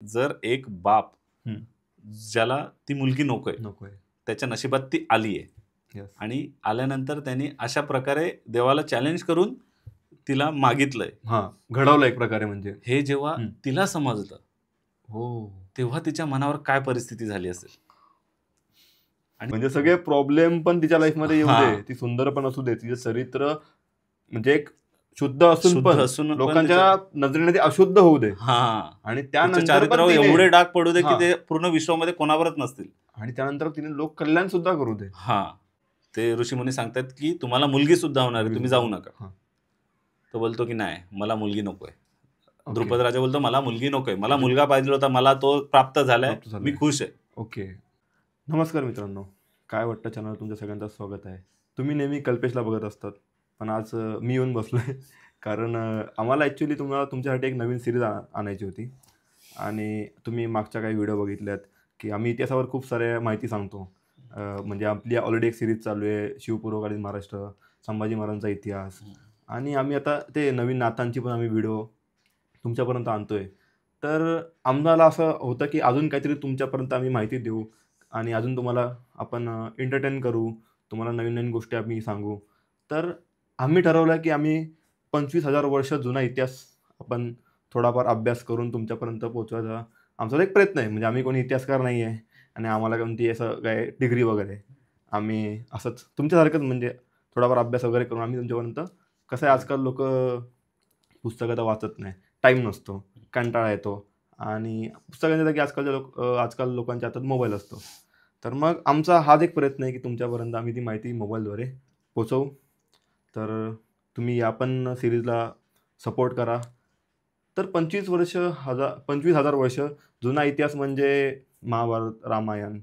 जर एक बाप हं. ज्याला ती मुलगी नकोय, नकोय. त्याच्या नशिबात ती आली आहे येस. आणि आल्यानंतर त्यांनी अशा प्रकारे देवाला चॅलेंज करून तिला मागितलंय. हां, घडवलं एक प्रकारे म्हणजे. हे जेव्हा हं. तिला समजलं, हो. तेव्हा तिच्या मनावर काय परिस्थिती झाली असेल? आणि म्हणजे सगळे प्रॉब्लेम पण तिच्या लाईफमध्ये येऊ दे. हां, ती सुंदर पण असू दे. तिचं चरित्र म्हणजे एक शुद्ध असून शुद्ध पण असून पण लोकांच्या तिच्या नजरेने ते अशुद्ध होऊ दे. हां, आणि तिच्या त्यानंतर पण चारित्र्यावर तिने एवढे डाग पडू दे, की हां. ते पूर्ण विश्वामध्ये कोणावरच नसतील. आणि त्यानंतर तिने लोककल्याण सुद्धा करू दे. हां, ते ऋषीमुनी सांगतात, की तुम्हाला मुलगी सुद्धा होणार आहे, मुलगी तुम्ही सुद्धा. जाऊ नका. हां. तो बोलतो, की नाही मला मुलगी नकोय. ओके. द्रुपद राजा बोलतो, मला मुलगी नकोय. मला म्हणजे मुलगा पाहिजे होता, मला तो प्राप्त झालाय. प्राप्त झालंय. मी खुश आहे. ओके. नमस्कार मित्रांनो. काय वाटतं चॅनलवर तुमच्या सगळ्यांचं स्वागत आहे. तुम्ही नेहमी कल्पेशला बघत असतात. पण आज मी येऊन बसलोय. कारण आम्हाला ॲक्च्युअली तुम्हाला तुमच्यासाठी एक नवीन सीरीज आणायची होती. आणि तुम्ही मागच्या काही व्हिडिओ बघितल्यात, की आम्ही इतिहासावर खूप साऱ्या माहिती सांगतो. म्हणजे आपली ऑलरेडी एक सीरीज चालू आहे, शिवपूर्वकालीन महाराष्ट्र, संभाजी महाराजांचा इतिहास. आणि आम्ही आता ते नवीन नाथांची पण आम्ही व्हिडिओ तुमच्यापर्यंत आणतोय. तर आम्हाला असं होतं, की अजून काहीतरी तुमच्यापर्यंत आम्ही माहिती देऊ आणि अजून तुम्हाला आपण एंटरटेन करू. तुम्हाला नवीन-नवीन गोष्टी आम्ही सांगू. तर आम्ही ठरवलं, की आम्ही 25,000 वर्ष जुना इतिहास आपण थोडाफार अभ्यास करून तुमच्यापर्यंत पोहोचवायचा आमचा एक प्रयत्न आहे. म्हणजे आम्ही कोणी इतिहासकार नाही आहे आणि आम्हाला कोणती असं काय डिग्री वगैरे. आम्ही असंच तुमच्यासारखंच म्हणजे थोडाफार अभ्यास वगैरे करून आम्ही तुमच्यापर्यंत कसं आहे आजकाल लोकं पुस्तकं तर वाचत नाही. टाईम नसतो, कंटाळा येतो आणि पुस्तकांच्या जागी आजकाल लोकांच्या हातात मोबाईल असतो. तर मग आमचा हाच एक प्रयत्न आहे, की तुमच्यापर्यंत आम्ही ती माहिती मोबाईलद्वारे पोहोचवू. तर तुम्ही या पण सीरीजला सपोर्ट करा. तर 25,000 वर्ष जुना इतिहास म्हणजे महाभारत, रामायण.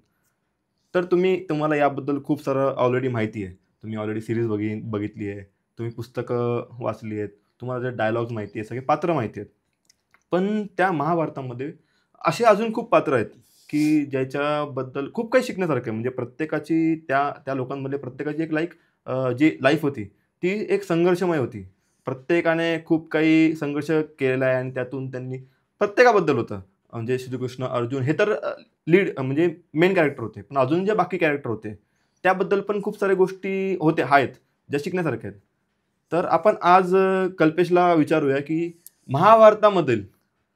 तर तुम्हाला याबद्दल खूप सारं ऑलरेडी माहिती आहे. तुम्ही ऑलरेडी सीरीज बघितली आहे. तुम्ही पुस्तकं वाचली आहेत. तुम्हाला जे डायलॉग्स माहिती आहे, सगळे पात्र माहिती आहेत. पण त्या महाभारतामध्ये असे अजून खूप पात्र आहेत, की ज्याच्याबद्दल खूप काही शिकण्यासारखं आहे. म्हणजे प्रत्येकाची त्या त्या लोकांमध्ये प्रत्येकाची एक जी लाईफ होती, ती एक संघर्षमय होती. प्रत्येकाने खूप काही संघर्ष केलेला आहे आणि त्यातून त्यांनी प्रत्येकाबद्दल होतं. म्हणजे श्रीकृष्ण, अर्जुन हे तर लीड म्हणजे मेन कॅरेक्टर होते. पण अजून जे बाकी कॅरेक्टर होते, त्याबद्दल पण खूप साऱ्या गोष्टी आहेत, ज्या शिकण्यासारख्या आहेत. तर आपण आज कल्पेशला विचारूया, की महाभारतामधील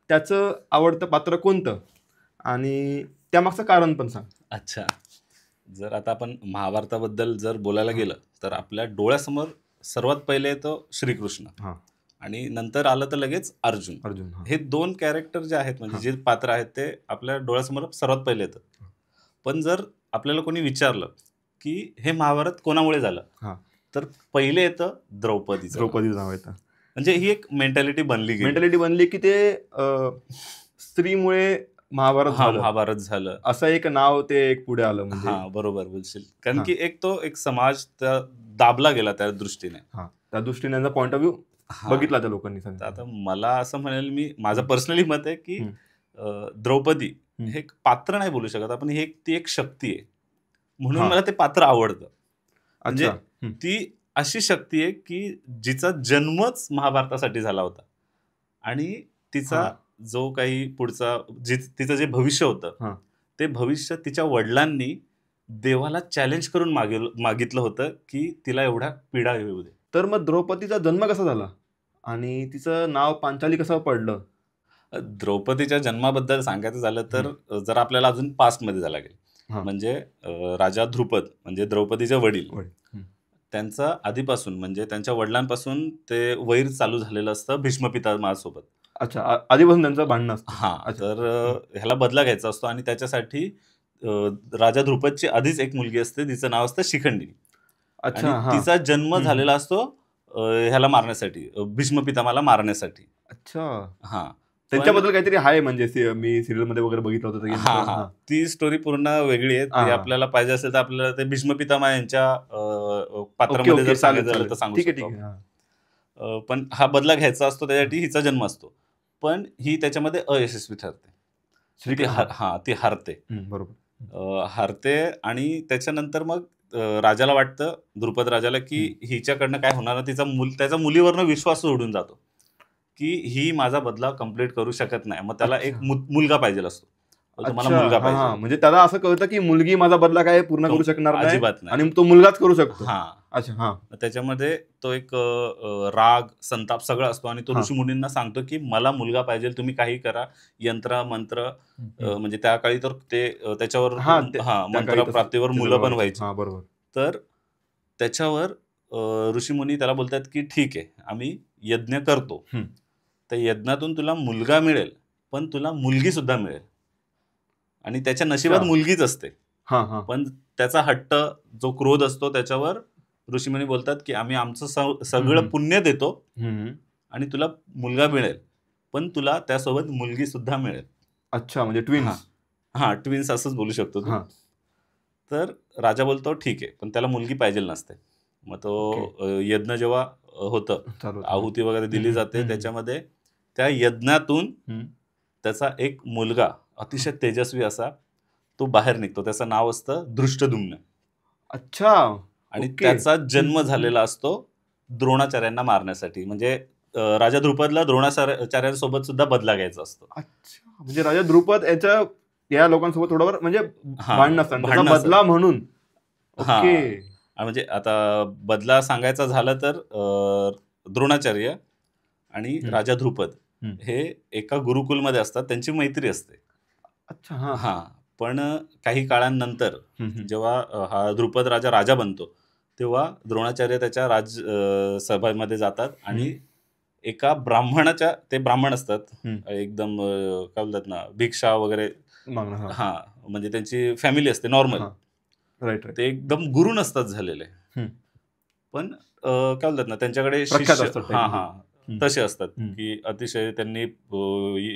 त्याचं आवडतं पात्र कोणतं? आणि त्यामागचं कारण पण सांग. अच्छा. जर आता आपण महाभारताबद्दल जर बोलायला हां. गेलं, तर आपल्या डोळ्यासमोर सर्वात पहिले येतो श्रीकृष्ण हां. आणि नंतर आलं तर लगेच अर्जुन. अर्जुन. हां. हे 2 कॅरेक्टर जे आहेत म्हणजे हां. जे पात्र आहेत ते आपल्या डोळ्यासमोर सर्वात पहिले येतात. पण जर आपल्याला कोणी विचारलं, की हे महाभारत कोणामुळे झालं? हां. तर पहिले येतं द्रौपदीचं नाव. द्रौपदीचं नाव येतं. म्हणजे ही एक मेंटॅलिटी बनली गेली. मेंटॅलिटी बनली, की ते स्त्रीमुळे महाभारत हां, झालं. महाभारत झालं. असं एक नाव ते एक पुढे आलं म्हणजे. हां, बरोबर बोलशील. कारण हां. की एक समाज त्या दाबला गेला त्या दृष्टीने. हां. त्या दृष्टीने त्यांचा पॉइंट ऑफ व्ह्यू हां. बघितला त्या लोकांनी तर आता सांगितलं. मला असं म्हणेल मी माझं पर्सनली मत आहे, की हं. द्रौपदी हं. हे एक पात्र नाही बोलू शकत आपण. ती एक शक्ती आहे. म्हणून हां. मला ते पात्र आवडतं. म्हणजे अच्छा. हं. ती अशी शक्ती आहे, की जिचा जन्मच महाभारतासाठी झाला होता. आणि तिचा हां. जो काही पुढचा तिचं जे भविष्य होतं, हां. ते भविष्य तिच्या वडिलांनी देवाला चॅलेंज करून मागितलं होतं, की तिला एवढ्या पीडा येऊ दे. तर मग द्रौपदीचा जन्म कसा झाला? आणि तिचं नाव पांचाली कसं पडलं? द्रौपदीच्या जन्माबद्दल सांगायचं झालं तर हं. जरा आपल्याला अजून पास्टमध्ये जायला लागेल. हां. म्हणजे राजा ध्रुपद म्हणजे द्रौपदीचे वडील, वडील. हं. त्यांचं आधीपासून म्हणजे त्यांच्या वडिलांपासून ते वैर चालू झालेलं असतं भीष्म पितामहासोबत. अच्छा. आधीपासून त्यांचं भांडणं असतं. हां, अच्छा. तर हं. ह्याला बदला घ्यायचा असतो आणि त्याच्यासाठी अ, राजा ध्रुपदची आधीच एक मुलगी असते, तिचं नाव असतं शिखंडिनी अच्छा. आणि हां. तिचा जन्म हं, हं. झालेला असतो ह्याला मारण्यासाठी भीष्म पितामहाला मारण्यासाठी. अच्छा. हां, पण त्यांच्याबद्दल काहीतरी आहे म्हणजे मी सीरियलमध्ये वगैरे बघितलं होतं ते हां, हां. हां. ती स्टोरी पूर्ण वेगळी आहे. ती हां. आपल्याला पाहिजे असेल तर आपल्याला ते भीष्म पितामह यांच्या ओके, पात्रामध्ये जर ओके. चालेल, सांगायचं झालं तर चालेल. सांगू ठीक आहे, शकतो ठीक आहे. आपण. हां. पण हा बदला घ्यायचा असतो हां. त्यासाठी हिचा जन्म असतो. पण ही त्याच्यामध्ये अयशस्वी ठरते. ती हां. ती हारते. हं, बरोबर. हारते आणि त्याच्यानंतर मग राजाला वाटतं, द्रुपद राजाला, की हं. हिच्याकडनं काय होणार नाही. त्याचा मुलीवरनं विश्वास उडून जातो, की ही माझा बदला कंप्लीट करू शकत नाही. मग त्याला एक अच्छा. मुलगा पाहिजे असतो. बोलतो मला अच्छा. मुलगा हां, हां. पाहिजे. म्हणजे त्याला असं कळतं की मुलगी माझा बदला काय पूर्ण करू शकणार नाही अजिबात नाही. आणि तो मुलगाच करू शकतो. हां. अच्छा. हां. मग त्याच्यामध्ये तो एक राग, संताप सगळा असतो आणि तो हां. ऋषीमुनींना सांगतो, की मला मुलगा पाहिजे, तुम्ही काही करा. यंत्र, मंत्र हं, हं. म्हणजे त्या काळी तर ते त्याच्यावर हां, त्या काळी तसं मंत्रप्राप्तीवर ते मुलं सगळं पण व्हायचं. व्हायची. हां, बरोबर. तर त्याच्यावर ऋषीमुनी त्याला बोलतात, की "ठीक आहे, आम्ही यज्ञ करतो. हं. त्या यज्ञातून तुला मुलगा मिळेल, पण तुला मुलगीसुद्धा मिळेल." आणि त्याच्या नशिबात अच्छा. मुलगीच असते. हां, हां. पण त्याचा हट्ट, जो क्रोध असतो त्याच्यावर ऋषीमुनी बोलतात, की "आम्ही आमचं हं, सगळं हं. पुण्य देतो हं, हं. आणि तुला मुलगा मिळेल. पण तुला त्यासोबत मुलगीसुद्धा मिळेल." अच्छा, म्हणजे हां. ट्विन्स. हां, ट्विन्स असंच बोलू शकतो तू. हां. तर राजा बोलतो, "ठीक आहे." पण त्याला मुलगी पाहिजेल नसते. मग तो ओके. यज्ञ जेव्हा होतं, चालू होतं. हां. आहुती वगैरे हं, दिली हं. जाते. हं, हं. त्याच्यामध्ये त्या यज्ञातून हं. त्याचा एक मुलगा हां. अतिशय तेजस्वी असा, तो बाहेर निघतो. त्याचं नाव असतं धृष्टद्युम्न अच्छा. आणि ओके. त्याचा हं, जन्म हं, हं. झालेला असतो द्रोणाचार्यांना मारण्यासाठी. म्हणजे राजा द्रुपदला द्रोणाचार्यांसोबत सुद्धा बदला घ्यायचा असतो. अच्छा. म्हणजे राजा द्रुपद या लोकांसोबत थोडंफार म्हणजे भांडणं हां, असतात आणि त्याचा भांडणं असतात. बदला म्हणून. ओके. हां. म्हणजे आता बदला सांगायचा झाला तर द्रोणाचार्य आणि हं, राजा द्रुपद हं. हे एका गुरुकुलमध्ये असतात. त्यांची मैत्री असते. अच्छा. हां. हां. पण काही काळानंतर हं, हं. जेव्हा हा द्रुपद राजा बनतो, तेव्हा द्रोणाचार्य त्याच्या सभेमध्ये जातात हं, आणि एका ब्राह्मणाच्या ते ब्राह्मण असतात. हं. एकदम काय बोलतात ना, भिक्षा वगैरे मागणं. हां. हां, म्हणजे त्यांची फॅमिली असते नॉर्मल. हां. Right, right. ते एकदम गुरु नसतात झालेले. हं. पण काय बोलतात ना, त्यांच्याकडे प्रख्यात शिष्य असतात टाइप हां, म्हणजे. हां. हं, तसे असतात, हं. की अतिशय त्यांनी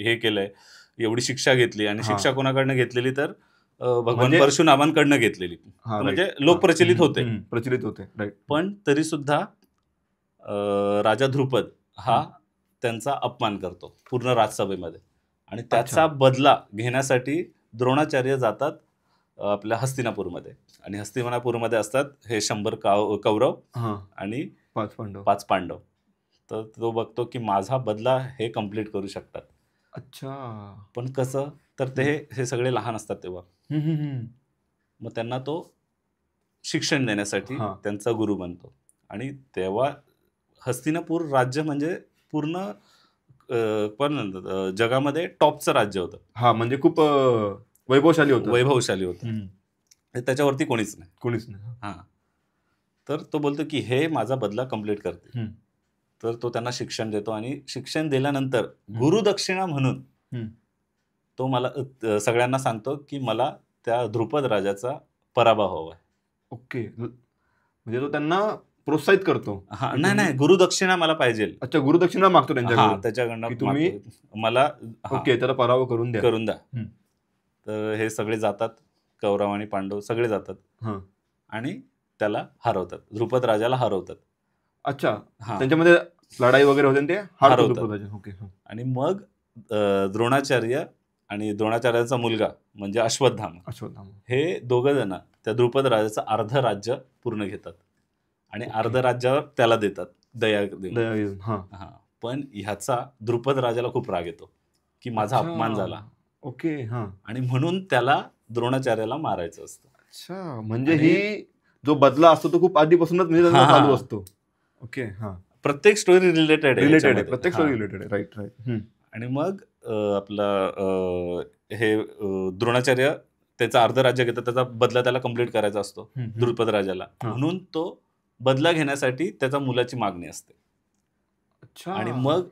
हे केलंय, एवढी शिक्षा घेतली आणि हां. शिक्षा कोणाकडनं घेतलेली तर भगवान म्हणजे परशुरामांकडनं घेतलेली. हां, तर राइट. म्हणजे हां. हं, लोकप्रचलित हं. होते. हं. प्रचलित होते. राइट. हं. पण तरीसुद्धा राजा ध्रुपद हा हं. त्यांचा अपमान करतो पूर्ण राजसभेमध्ये आणि अच्छा. त्याचा बदला घेण्यासाठी द्रोणाचार्य जातात आपल्या हस्तिनापूरमध्ये आणि हस्तिनापूरमध्ये असतात हे 100 कौरव हां. आणि 5 पांडव. 5 पांडव. तर तो बघतो की माझा बदला हे कंप्लीट करू शकतात. अच्छा. पण कसं? तर ते हं. हे सगळे लहान असतात तेव्हा. हं, हं, हं. मग त्यांना तो शिक्षण देण्यासाठी हां. त्यांचा गुरु बनतो आणि तेव्हा हस्तिनापूर राज्य म्हणजे पूर्ण पण म्हणतात जगामध्ये टॉपचं राज्य होतं. हां, म्हणजे खूप वैभवशाली होतं. वैभवशाली होतं. हं. त्याच्यावरती कोणीच नाही. कोणीच नाही. हां. तर तो बोलतो की हे माझा बदला कंप्लीट करतील. हं, तर तो त्यांना शिक्षण देतो आणि शिक्षण दिल्यानंतर हं, गुरुदक्षिणा म्हणून हं. तो मला सगळ्यांना सांगतो की मला त्या द्रुपद राजाचा पराभव हवा आहे. ओके. म्हणजे तो त्यांना प्रोत्साहित करतो, हां, की नाही, तुम्ही नाही गुरुदक्षिणा मला पाहिजेल. अच्छा गुरुदक्षिणा मागतो हां, त्यांच्याकडून, त्याच्याकडनं की तुम्ही मागतो. मला हां, ओके त्याला पराभव करून द्या. करून द्या. हं. तर हे सगळे जातात. कौरव आणि पांडव सगळे जातात हां. आणि त्याला हरवतात. द्रुपद राजाला हरवतात. अच्छा. हां, त्यांच्यामध्ये लढाई वगैरे होते आणि ते हारतो हरवतात. द्रुपदाच्या. ओके. हां. आणि मग द्रोणाचार्य आणि द्रोणाचार्याचा मुलगा म्हणजे अश्वत्थामा अश्वत्थामा. हे दोघं जण त्या द्रुपद राजाचं अर्ध राज्य पूर्ण घेतात आणि ओके. अर्ध राज्यावर त्याला देतात दया देऊन. दया येऊन. हां. हां, पण ह्याचा द्रुपद राजाला खूप राग येतो, की माझा अच्छा. अपमान झाला ओके. हां. आणि म्हणून त्याला द्रोणाचार्याला मारायचं असतं. अच्छा. म्हणजे आणि जो बदला असतो तो खूप आधीपासूनच म्हणजे त्यांचा हां, चालू हां. असतो. ओके. हां. प्रत्येक स्टोरी रिलेटेड आहे रिलेटेड आहे. ह्याच्यामध्ये. प्रत्येक स्टोरी हां. रिलेटेड आहे. Right, right. हं. आणि मग आपलं हे द्रोणाचार्य त्याचं अर्ध राज्य घेतात. त्याचा बदला त्याला कंप्लीट करायचा असतो, हं, हं. द्रुपद राजाला. हां. म्हणून तो बदला घेण्यासाठी त्याच्या मुलाची मागणी असते. अच्छा. आणि मग तो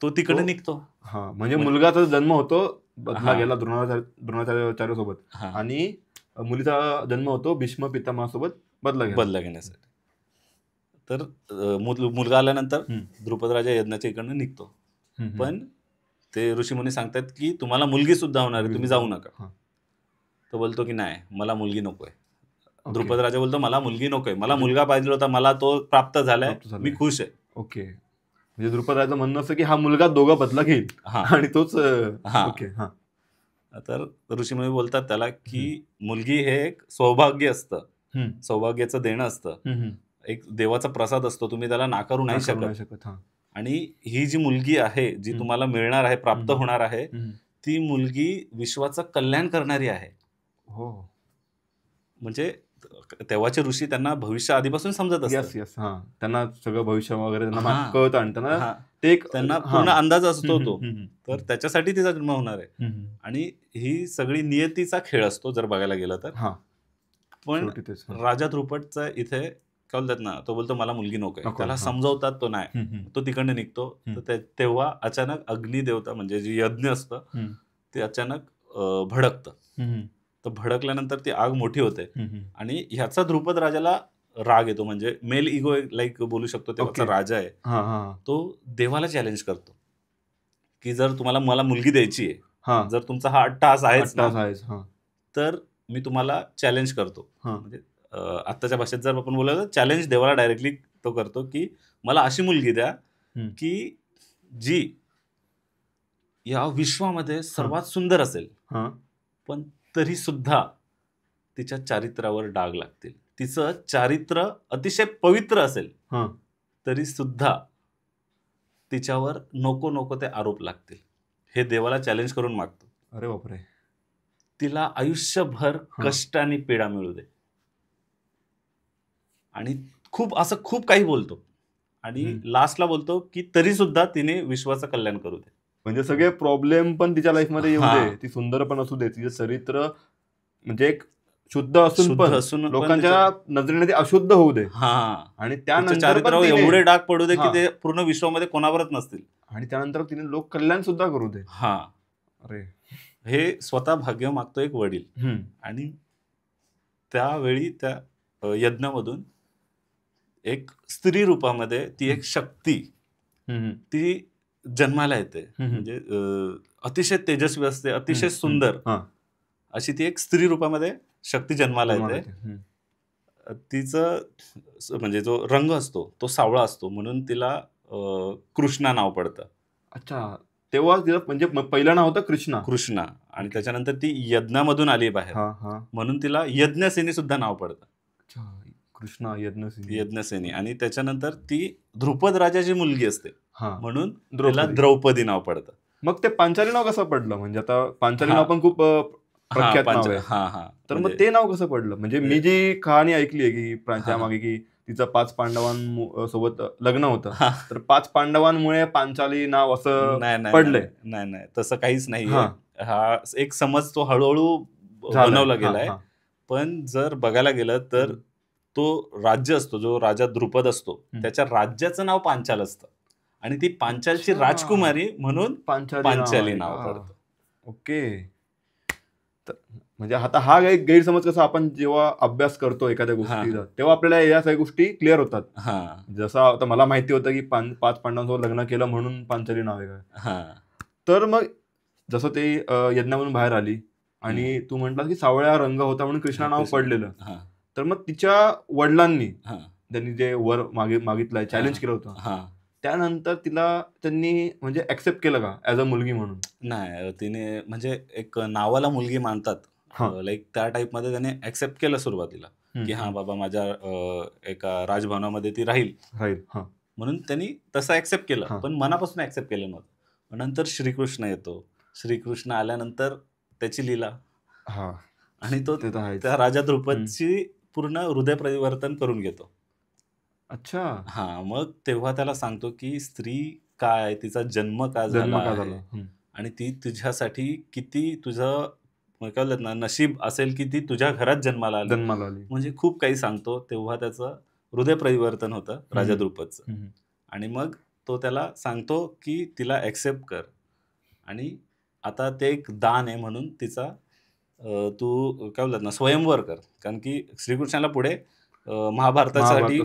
तो तिकडे निघतो. हां, म्हणजे मग मुलगाचा जन्म होतो, बदला हां, घ्यायला द्रोणाचार्यासोबत हां. आणि मुलीचा जन्म होतो भीष्म पितामहासोबत बदला घ्यायला. बदला घेण्यासाठी. तर मुलगा आल्यानंतर हं, द्रुपद राजा यज्ञाच्या इकडनं निघतो. हं, हं. पण ते ऋषीमुनी सांगतात, की तुम्हाला मुलगी सुद्धा होणार आहे, मुलगी तुम्ही सुद्धा जाऊ नका. हां. तो बोलतो, की नाही मला मुलगी नकोय. ओके. द्रुपद राजा बोलतो, मला मुलगी नकोय. मला म्हणजे मुलगा पाहिजे होता. मला तो प्राप्त झालाय. प्राप्त मी झालाय. खुश आहे. ओके. म्हणजे द्रुपदाचं म्हणणं असं की हा मुलगा दोघा बदला घेईल हां, आणि तोच हां. ओके. हां. तर ऋषीमुनी बोलतात त्याला, की हं, मुलगी हे एक सौभाग्य असतं. हं, सौभाग्याचं देणं असतं. हं, हं. एक देवाचा प्रसाद असतो. तुम्ही त्याला नाकारू नाही नाकारू शकत. नाही शकत. हां. आणि ही जी मुलगी आहे, जी तुम्हाला मिळणार आहे, प्राप्त होणार आहे, हम्म. ती मुलगी विश्वाचं कल्याण करणारी आहे. हो. म्हणजे तेव्हाचे ऋषी त्यांना भविष्य आधीपासून समजत असतं. येस हां, त्यांना सगळं भविष्य वगैरे त्यांना हां, कळतं आणि त्यांना हां. ते एक त्यांना हां. पूर्ण अंदाज असतो हम्म, तो. हम्म, हम्म, तर त्याच्यासाठी तिचा जन्म होणार आहे. आणि ही सगळी नियतीचा खेळ असतो जर बघायला गेलं तर. हां, पण शेवटी तेच. हां. राजा ध्रुपदचा इथे काय बोलतात ना, तो बोलतो मला मुलगी नको आहे. नको, त्याला हां. समजवतात तो नाही. हम्म, तो तिकडनं निघतो. हम्म. तर तेव्हा अचानक अग्निदेवता म्हणजे जे यज्ञ असतं हम्म, ते अचानक भडकतं. हम्म, तर भडकल्यानंतर ती आग मोठी होते हम्म. आणि ह्याचा ध्रुपद राजाला राग येतो. म्हणजे मेल इगो लाईक बोलू शकतो तेव्हाचा ओके. राजा आहे. हां, हां, तो देवाला चॅलेंज करतो, की जर तुम्हाला मला मुलगी द्यायची आहे, हां. जर तुमचा हा अट्टहास आहेच ना, अट्टास आहेच. हां, तर मी तुम्हाला चॅलेंज करतो. हां. म्हणजे आत्ताच्या भाषेत जर आपण बोललो तर चॅलेंज देवाला डायरेक्टली तो करतो, की मला अशी मुलगी द्या, हम्म. की जी या विश्वामध्ये हां. सर्वात सुंदर असेल, हां. पण तरी सुद्धा तिच्या चारित्र्यावर डाग लागतील. तिचं चारित्र्य अतिशय पवित्र असेल, हां. तरी सुद्धा तिच्यावर नको नको ते आरोप लागतील. हे देवाला चॅलेंज करून मागतो. अरे बापरे. तिला आयुष्यभर हां. कष्ट आणि पीडा मिळू दे. आणि खूप काही बोलतो. आणि लास्टला बोलतो, की तरी सुद्धा तिने विश्वाचं कल्याण करू दे. म्हणजे सगळे प्रॉब्लेम पण तिच्या लाईफमध्ये येऊ दे. हां. ती सुंदर पण असू दे. तिचं चरित्र म्हणजे एक शुद्ध असून शुद्ध पण असून पण लोकांच्या नजरेने ते अशुद्ध होऊ दे. हां. आणि तिच्या त्यानंतर पण चारित्र्यावर तिने एवढे डाग पडू दे, की हां. ते पूर्ण विश्वामध्ये कोणावरच नसतील. आणि त्यानंतर तिने लोक कल्याण सुद्धा करू दे. हां. अरे. हे स्वतः भाग्य मागतो एक वडील. हम्म. आणि त्यावेळी त्या यज्ञामधून एक स्त्री रूपामध्ये ती एक शक्ती हम्म. ती जन्माला येते. हम्म. म्हणजे अतिशय तेजस्वी असते, अतिशय हम्म. सुंदर. हां. अशी ती एक स्त्री रूपामध्ये शक्ती जन्माला जन्माला येते. येते. हम्म. तिचं म्हणजे जो रंग असतो तो सावळा असतो म्हणून तिला कृष्णा नाव पडतं. अच्छा. तेव्हा तिला म्हणजे पहिलं नाव होतं कृष्णा. कृष्णा. आणि त्याच्यानंतर ती यज्ञामधून आली बाहेर. हां, हां. म्हणून तिला यज्ञसेनी सुद्धा नाव पडतं. अच्छा. कृष्णा यज्ञसेनी. यज्ञसेनी. आणि त्याच्यानंतर ती ध्रुपद राजाची मुलगी असते. हां. म्हणून तिला द्रौपदी. द्रौपदी नाव पडतं. मग ते पांचाली नाव कसं पडलं? म्हणजे आता पांचाली हां. नाव पण खूप हां, प्रख्यात नाव आहे. हां. तर मग म्हणजे ते नाव कसं पडलं? म्हणजे मी जी कहाणी ऐकली आहे, की त्यामागे की तिचं 5 सोबत लग्न होतं. हां. तर 5 पांडवांमुळे पांचाली नाव असं नाही. पडलंय. नाही. तसं काहीच नाहीये. हां. हा एक समज तो हळू-हळू झालंय. बनवला हां, गेलाय. हां. पण जर बघायला गेलं तर तो राज्य असतो, जो राजा द्रुपद असतो, त्याच्या राज्याचं नाव पांचाल असतं. आणि ती पांचालची अच्छा. राजकुमारी म्हणून पांचाली आहे नाव का? पडतं. ओके. तर म्हणजे आता हा एक गैरसमज कसा आपण जेव्हा अभ्यास करतो एखाद्या गोष्टीचा, तेव्हा आपल्याला या सगळ्या गोष्टी क्लिअर होतात. हां. जसं आता मला माहिती होतं, की 5 पांडवांसोबत लग्न केलं म्हणून पांचाली नाव आहे का? हां. तर मग जसं ते यज्ञामधून बाहेर आली आणि तू म्हटलास, की सावळा रंग होता म्हणून कृष्णा नाव पडलेलं. हां. तर मग तिच्या वडिलांनी हां. त्यांनी जे वर मागितलंय, चॅलेंज केलं होतं. हां. त्यानंतर तिला त्यांनी म्हणजे ॲक्सेप्ट केलं का ॲज अ मुलगी म्हणून? नाही, तिने म्हणजे एक नावाला मुलगी मानतात. हां. लाइक त्या टाइपमध्ये त्याने ॲक्सेप्ट केलं सुरुवातीला, की हां बाबा माझ्या एका राजभवनामध्ये ती राहील. हां. म्हणून त्यांनी तसं ॲक्सेप्ट केलं. हां. पण मनापासून ॲक्सेप्ट केलं नव्हतं. मग नंतर श्रीकृष्ण येतो. श्रीकृष्ण आल्यानंतर त्याची लीला हां. आणि तो ते तर आहेच. त्या राजा द्रुपदची पूर्ण हृदय परिवर्तन करून घेतो. अच्छा. हां, मग तेव्हा त्याला सांगतो, की स्त्री काय आहे? तिचा जन्म का जन्म झाला का आहे? झाला? हं. आणि ती तुझ्यासाठी किती तुझं काय बोलतात ना, नशीब असेल, की ती तुझ्या घरात जन्माला आली. जन्माला आली. म्हणजे खूप काही सांगतो. तेव्हा त्याचं हृदय परिवर्तन होतं राजा द्रुपदचं. हं. आणि मग तो त्याला सांगतो, की तिला ॲक्सेप्ट कर. आणि आता ते एक दान आहे म्हणून तिचा तू काय बोलतात ना, स्वयंवर कर. कारण की श्रीकृष्णाला पुढे महाभारतासाठी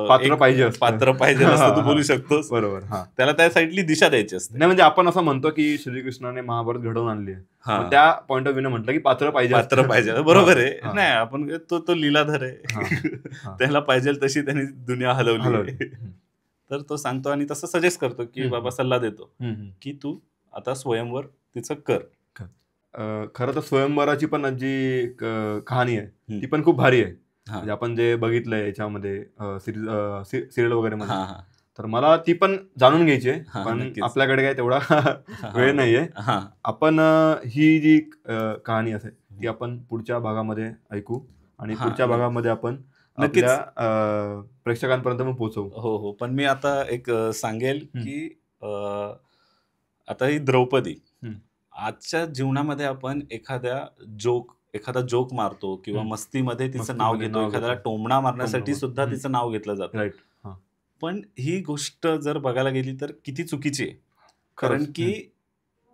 पात्र एक पाहिजे असतं. पात्र पाहिजे असतं तू बोलू शकतोस. बरोबर. हां. त्याला त्या साईडली दिशा द्यायची असते. नाही म्हणजे आपण असं म्हणतो, की श्रीकृष्णाने महाभारत घडवून आणली आहे. हां. मग त्या पॉइंट ऑफ व्ह्यूने म्हटलं, की पात्र पाहिजे पात्र असतं. पाहिजे. बरोबर आहे. हां. नाही आपण तो लीलाधर हां. आहे. हां. त्याला पाहिजे तशी त्यांनी दुनिया हलवली हलवली. आहे. तर तो सांगतो आणि तसं सजेस्ट करतो, की बाबा सल्ला देतो, की तू आता स्वयंवर तिचं कर. खरं तर स्वयंवराची पण जी कहाणी आहे ती पण खूप भारी आहे. हां. म्हणजे आपण जे बघितलंय याच्यामध्ये सिरियल वगैरे मध्ये, हां. तर मला ती पण जाणून घ्यायची आहे, हां, पण नक्कीच. आपल्याकडे काय तेवढा हां, वेळ हां. नाहीये. हां. आपण ही जी कहाणी असेल ती आपण पुढच्या भागामध्ये ऐकू आणि हां, पुढच्या भागामध्ये आपण आपल्या नक्कीच. प्रेक्षकांपर्यंत पण पोहोचवू. हो, हो. पण मी आता एक सांगेल, हं. की आता ही द्रौपदी, हं. आजच्या जीवनामध्ये आपण एखादा जोक मारतो किंवा हं. मस्तीमध्ये तिचं नाव मस्तीमध्ये घेतो. नाव एखाद्याला घेतो. टोमणा मारण्यासाठी टोमणा सुद्धा हं. तिचं नाव घेतलं जातं. राइट. हां. पण ही गोष्ट जर बघायला गेली तर किती चुकीची आहे. कारण खरंच. की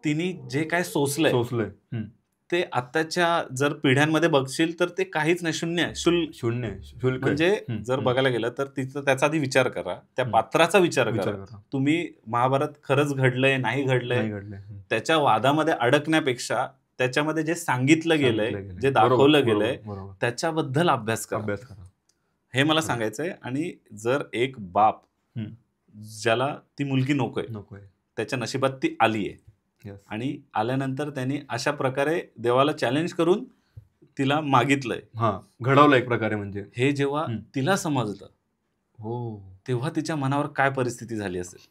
तिने जे काय सोसलंय, सोसलंय. हं. ते आत्ताच्या जर पिढ्यांमध्ये बघशील तर ते काहीच नाही, शून्य आहे. शून्य आहे. शुल्क आहे. म्हणजे हं, जर हं. बघायला गेलं तर त्याचा आधी विचार करा. त्या हं. पात्राचा विचार विचार करा. करा. तुम्ही महाभारत खरंच घडलंय, नाही घडलंय, नाही घडलंय. हं. त्याच्या वादामध्ये अडकण्यापेक्षा त्याच्यामध्ये जे सांगितलं गेलंय, सांगितलं गेलंय. जे बरोबर, दाखवलं बरोबर, गेलंय, बरोबर. त्याच्याबद्दल अभ्यास करा. अभ्यास करा. हे मला खरंच. सांगायचंय. आणि जर एक बाप हं. ज्याला ती मुलगी नकोय, नकोय. त्याच्या नशिबात ती आलीये येस. आणि आल्यानंतर त्यांनी अशा प्रकारे देवाला चॅलेंज करून तिला मागितलंय. हां. घडवलं एक प्रकारे म्हणजे. हे जेव्हा हं. तिला समजलं, हो. तेव्हा तिच्या मनावर काय परिस्थिती झाली असेल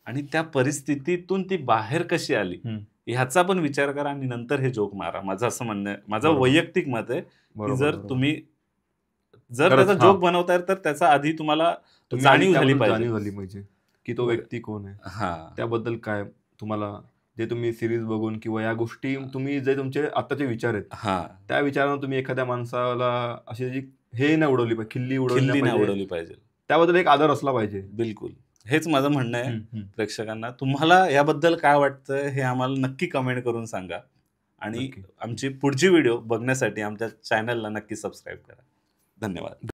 आणि त्या परिस्थितीतून ती बाहेर कशी आली, हं. ह्याचा पण विचार करा आणि नंतर हे जोक मारा. माझं असं म्हणणं आहे. माझं बरोबर. वैयक्तिक मत आहे, की बरोबर, जर बरोबर. तुम्ही जर खरंच. त्याचा हां. जोक बनवताय तर त्याचा आधी तुम्हाला तुम्ही आधी जाणीव झाली त्याबद्दल पाहिजे. जाणीव झाली पाहिजे, की तो होय. व्यक्ती कोण आहे? हां. त्याबद्दल काय तुम्हाला जे तुम्ही सीरीज बघून किंवा या गोष्टी तुम्ही जे तुमचे आत्ताचे विचार आहेत, हां. त्या विचारानं तुम्ही एखाद्या माणसाला अशी जी हे नाही उडवली पाहिजे, खिल्ली उडवली खिल्ली नाही नाही पाहिजे. उडवली पाहिजे. त्याबद्दल एक आदर असला पाहिजे. बिलकुल. हेच माझं म्हणणं आहे हं, हं. प्रेक्षकांना. तुम्हाला याबद्दल काय वाटतं हे आम्हाला नक्की कमेंट करून सांगा आणि नक्की. आमची पुढची व्हिडिओ बघण्यासाठी आमच्या चॅनलला नक्की सबस्क्राईब करा. धन्यवाद.